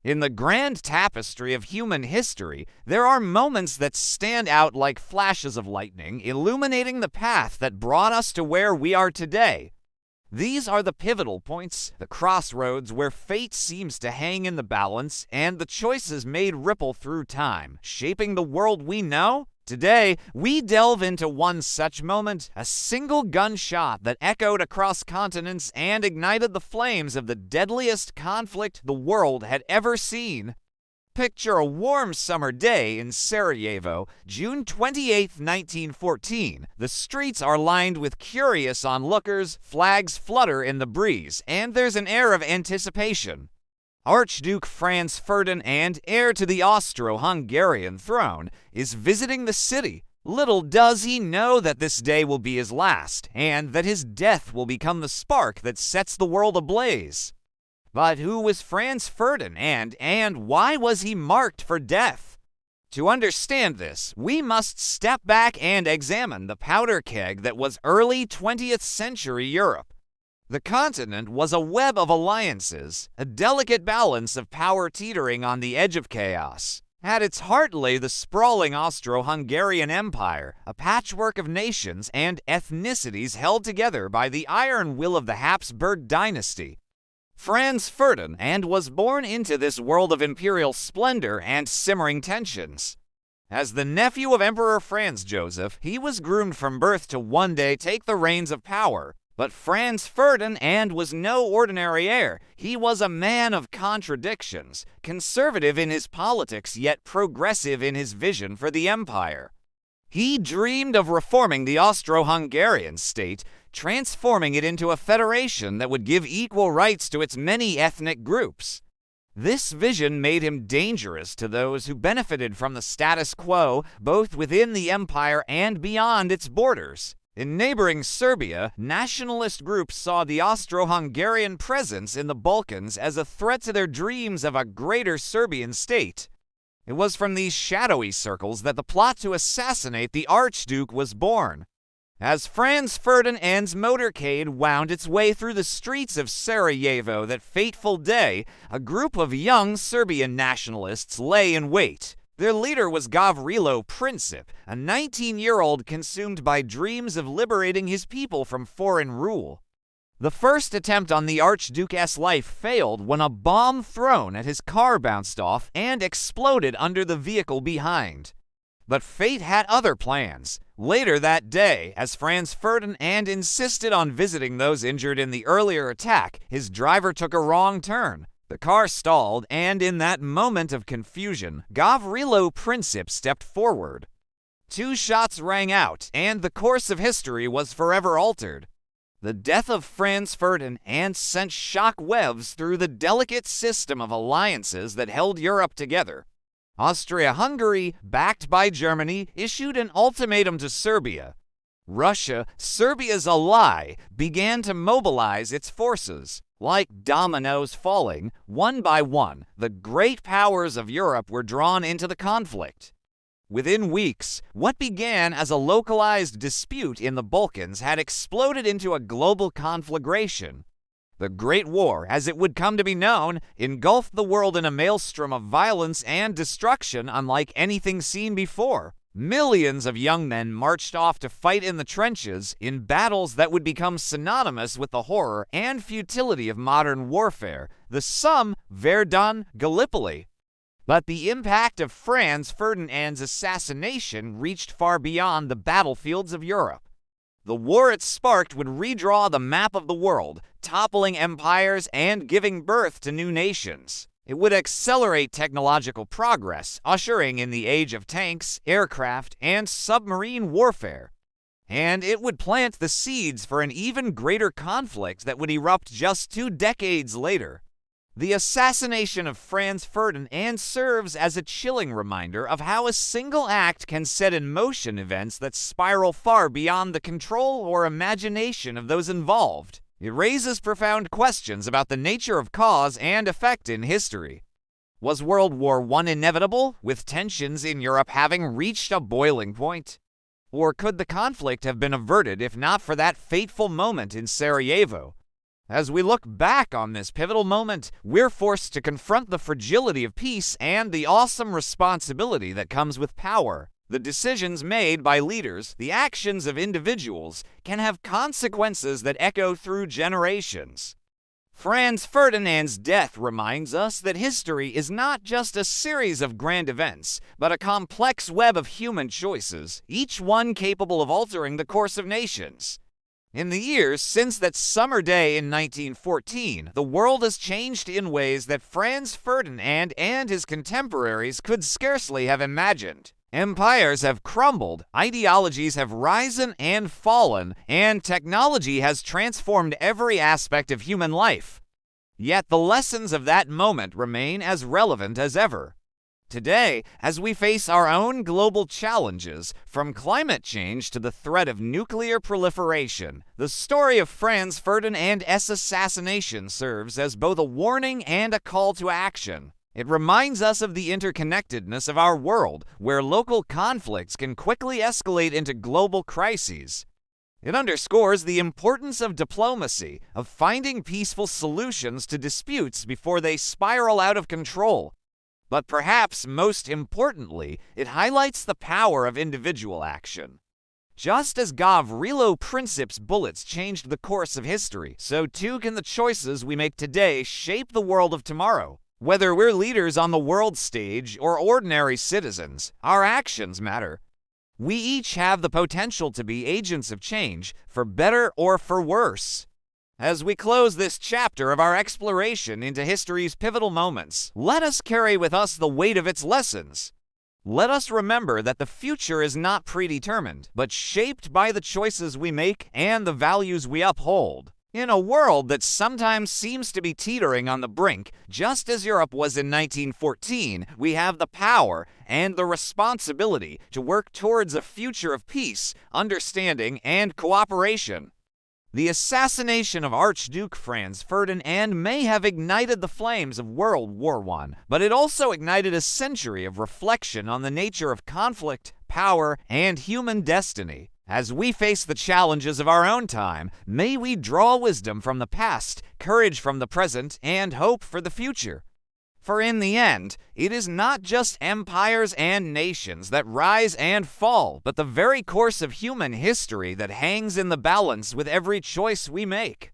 In the grand tapestry of human history, there are moments that stand out like flashes of lightning, illuminating the path that brought us to where we are today. These are the pivotal points, the crossroads where fate seems to hang in the balance and the choices made ripple through time, shaping the world we know. Today, we delve into one such moment, a single gunshot that echoed across continents and ignited the flames of the deadliest conflict the world had ever seen. Picture a warm summer day in Sarajevo, June 28, 1914. The streets are lined with curious onlookers, flags flutter in the breeze, and there's an air of anticipation. Archduke Franz Ferdinand, heir to the Austro-Hungarian throne, is visiting the city. Little does he know that this day will be his last, and that his death will become the spark that sets the world ablaze. But who was Franz Ferdinand, and why was he marked for death? To understand this, we must step back and examine the powder keg that was early 20th century Europe. The continent was a web of alliances, a delicate balance of power teetering on the edge of chaos. At its heart lay the sprawling Austro-Hungarian Empire, a patchwork of nations and ethnicities held together by the iron will of the Habsburg dynasty. Franz Ferdinand was born into this world of imperial splendor and simmering tensions. As the nephew of Emperor Franz Joseph, he was groomed from birth to one day take the reins of power. But Franz Ferdinand was no ordinary heir. He was a man of contradictions, conservative in his politics yet progressive in his vision for the empire. He dreamed of reforming the Austro-Hungarian state, transforming it into a federation that would give equal rights to its many ethnic groups. This vision made him dangerous to those who benefited from the status quo, both within the empire and beyond its borders. In neighboring Serbia, nationalist groups saw the Austro-Hungarian presence in the Balkans as a threat to their dreams of a greater Serbian state. It was from these shadowy circles that the plot to assassinate the Archduke was born. As Franz Ferdinand's motorcade wound its way through the streets of Sarajevo that fateful day, a group of young Serbian nationalists lay in wait. Their leader was Gavrilo Princip, a 19-year-old consumed by dreams of liberating his people from foreign rule. The first attempt on the Archduke's life failed when a bomb thrown at his car bounced off and exploded under the vehicle behind. But fate had other plans. Later that day, as Franz Ferdinand insisted on visiting those injured in the earlier attack, his driver took a wrong turn. The car stalled, and in that moment of confusion, Gavrilo Princip stepped forward. 2 shots rang out, and the course of history was forever altered. The death of Franz Ferdinand sent shock waves through the delicate system of alliances that held Europe together. Austria-Hungary, backed by Germany, issued an ultimatum to Serbia. Russia, Serbia's ally, began to mobilize its forces. Like dominoes falling, one by one, the great powers of Europe were drawn into the conflict. Within weeks, what began as a localized dispute in the Balkans had exploded into a global conflagration. The Great War, as it would come to be known, engulfed the world in a maelstrom of violence and destruction unlike anything seen before. Millions of young men marched off to fight in the trenches in battles that would become synonymous with the horror and futility of modern warfare, the Somme, Verdun, Gallipoli. But the impact of Franz Ferdinand's assassination reached far beyond the battlefields of Europe. The war it sparked would redraw the map of the world, toppling empires and giving birth to new nations. It would accelerate technological progress, ushering in the age of tanks, aircraft, and submarine warfare. And it would plant the seeds for an even greater conflict that would erupt just 2 decades later. The assassination of Franz Ferdinand serves as a chilling reminder of how a single act can set in motion events that spiral far beyond the control or imagination of those involved. It raises profound questions about the nature of cause and effect in history. Was World War I inevitable, with tensions in Europe having reached a boiling point? Or could the conflict have been averted if not for that fateful moment in Sarajevo? As we look back on this pivotal moment, we're forced to confront the fragility of peace and the awesome responsibility that comes with power. The decisions made by leaders, the actions of individuals, can have consequences that echo through generations. Franz Ferdinand's death reminds us that history is not just a series of grand events, but a complex web of human choices, each one capable of altering the course of nations. In the years since that summer day in 1914, the world has changed in ways that Franz Ferdinand and his contemporaries could scarcely have imagined. Empires have crumbled, ideologies have risen and fallen, and technology has transformed every aspect of human life. Yet the lessons of that moment remain as relevant as ever. Today, as we face our own global challenges, from climate change to the threat of nuclear proliferation, the story of Franz Ferdinand's assassination serves as both a warning and a call to action. It reminds us of the interconnectedness of our world, where local conflicts can quickly escalate into global crises. It underscores the importance of diplomacy, of finding peaceful solutions to disputes before they spiral out of control. But perhaps most importantly, it highlights the power of individual action. Just as Gavrilo Princip's bullets changed the course of history, so too can the choices we make today shape the world of tomorrow. Whether we're leaders on the world stage or ordinary citizens, our actions matter. We each have the potential to be agents of change, for better or for worse. As we close this chapter of our exploration into history's pivotal moments, let us carry with us the weight of its lessons. Let us remember that the future is not predetermined, but shaped by the choices we make and the values we uphold. In a world that sometimes seems to be teetering on the brink, just as Europe was in 1914, we have the power and the responsibility to work towards a future of peace, understanding, and cooperation. The assassination of Archduke Franz Ferdinand may have ignited the flames of World War I, but it also ignited a century of reflection on the nature of conflict, power, and human destiny. As we face the challenges of our own time, may we draw wisdom from the past, courage from the present, and hope for the future. For in the end, it is not just empires and nations that rise and fall, but the very course of human history that hangs in the balance with every choice we make.